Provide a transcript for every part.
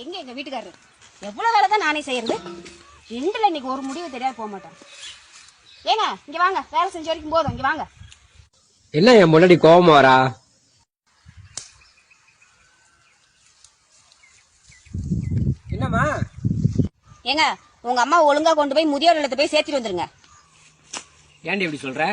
எங்க எங்க வீட்டுக்காரரு எவ்வளவு வேலை தான் நானே செய்யறது. ரெண்டுல இன்னைக்கு ஒரு முடிவு தெரியாது போக மாட்டேன். ஏங்க இங்க வாங்க, வேலை செஞ்ச வரைக்கும் போதும், இங்க வாங்க. என்ன என் முன்னாடி கோபமா வரா? என்னம்மா? ஏங்க உங்க அம்மா ஒழுங்கா கொண்டு போய் முதியோர் இல்லத்தை போய் சேர்த்துட்டு வந்துருங்க. ஏன்டி இப்படி சொல்ற?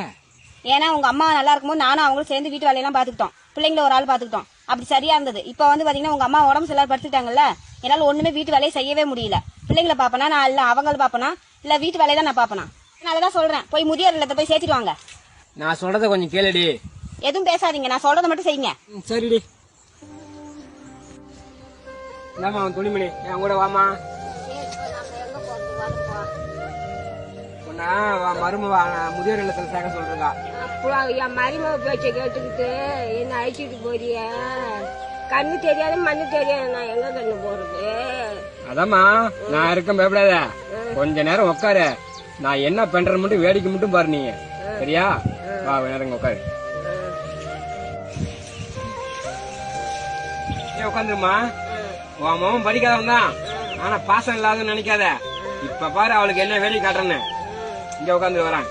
ஏன்னா உங்க அம்மா நல்லா இருக்கும்போது நானும் அவங்களும் சேர்ந்து வீட்டு வேலையெல்லாம் பாத்துக்கிட்டோம், பிள்ளைங்கள ஒரு ஆள் பாத்துக்கிட்டோம், அப்படி சரியா இருந்தது. இப்ப வந்து பாத்தீங்கன்னா உங்க அம்மா உடம்பு எல்லாரும் படுத்துட்டாங்கல்ல, என்னால ஒண்ணுமே வீட்டு வேலையை செய்யவே முடியல. பிள்ளைங்களை பாப்பனா நான் இல்ல அவங்கள பாப்பனா இல்ல வீட்டு வேலையை தான் நான் பாப்பனா? அதனாலதான் சொல்றேன், போய் முதியோர் இல்லத்தை போய் சேர்த்துட்டு வாங்க. நான் சொல்றத கொஞ்சம் கேளுடி. எதுவும் பேசாதீங்க, நான் சொல்றதை மட்டும் செய்யுங்க. சரிடி. இந்தாமா அவன் துணிமணி, என் கூட வாமா. மருமவா முதியோர் இல்லத்துல சேர்க்க சொல்றா. என் மருமக பேச்சை கேட்டுக்கிட்டு என்ன அழைச்சிட்டு போறிய? கண்ணு தெரியாத மண்ணு தெரியாது, நான் எங்க கண்ணு போறது? அதாம்மா நான் இருக்கேன், பயப்படாத. கொஞ்ச நேரம் உட்காரு, நான் என்ன பண்றேன்னு மட்டும் வேடிக்கை மட்டும் பாரு நீங்க, சரியா? வா நேரம் உட்காரு. உட்காந்துருமா. உன் மாமன் படிக்காதவன் தான், ஆனா பாசம் இல்லாதன்னு நினைக்காத. இப்ப பாரு அவளுக்கு என்ன வேலை காட்டுறேன்னு. இங்க உட்காந்து வரான்.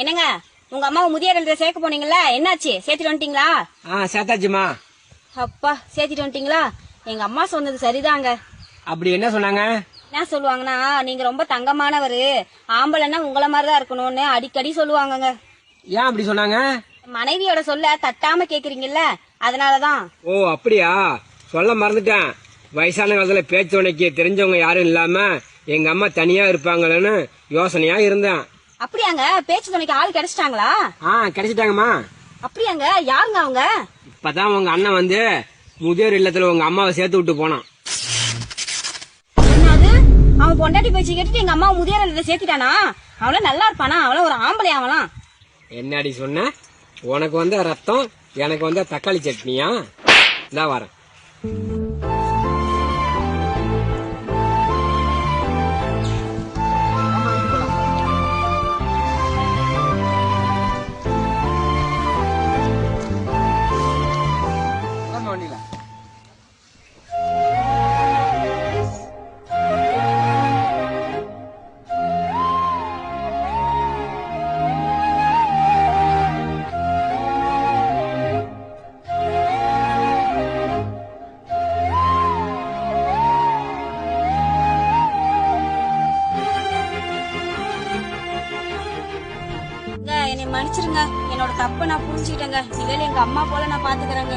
என்னங்க உங்க அம்மாவை முதியோர் இல்லத்துல சேர்க்க போனீங்களா, என்னாச்சு? சேர்த்துட்டு வந்துட்டீங்களா? சேர்த்தாச்சுமா. அப்பா சேர்த்துட்டு வந்துட்டீங்களா? எங்க அம்மா சொன்னது சரிதாங்க. அப்படி என்ன சொன்னாங்க? என்ன சொல்லுவாங்கன்னா, நீங்க ரொம்ப தங்கமானவரு, ஆம்பளைன்னா உங்களை மாதிரிதான் இருக்கணும்னு அடிக்கடி சொல்லுவாங்கங்க. ஏன் அப்படி சொன்னாங்க? மனைவியோட சொல்ல தட்டாம கேக்குறீங்கல்ல, அதனாலதான். ஓ அப்படியா? சொல்ல மறந்துட்டேன். வயசான காலத்துல பேச்சு உனக்கு தெரிஞ்சவங்க யாரும் இல்லாம எங்க அம்மா தனியா இருப்பாங்களன்னு யோசனையா இருந்தேன். அப்படியாங்க? பேச்சு துணைக்கு ஆள் கிடைச்சிட்டாங்களா? கிடைச்சிட்டாங்கம்மா. அப்படியாங்க? யாருங்க அவங்க? இப்பதான் உங்க அண்ணன் வந்து முதியோர் இல்லத்துல உங்க அம்மாவை சேர்த்து விட்டு போனான். என்னது? அவன் பொண்டாட்டி பேச்சு கேட்டுட்டு எங்க அம்மாவை முதியோர் இல்லத்துல சேர்த்துட்டானா? அவள நல்லா இருப்பானா? அவள ஒரு ஆம்பளை ஆவலாம். என்னடி சொன்ன? உனக்கு வந்த ரத்தம், எனக்கு வந்த தக்காளி சட்னியா? இதான் வரேன். என்னை மன்னிச்சிருங்க, என்னோட தப்ப நான் புரிஞ்சுக்கிட்டேங்க. இனிமேல் எங்க அம்மா போல நான் பாத்துக்கிறேங்க.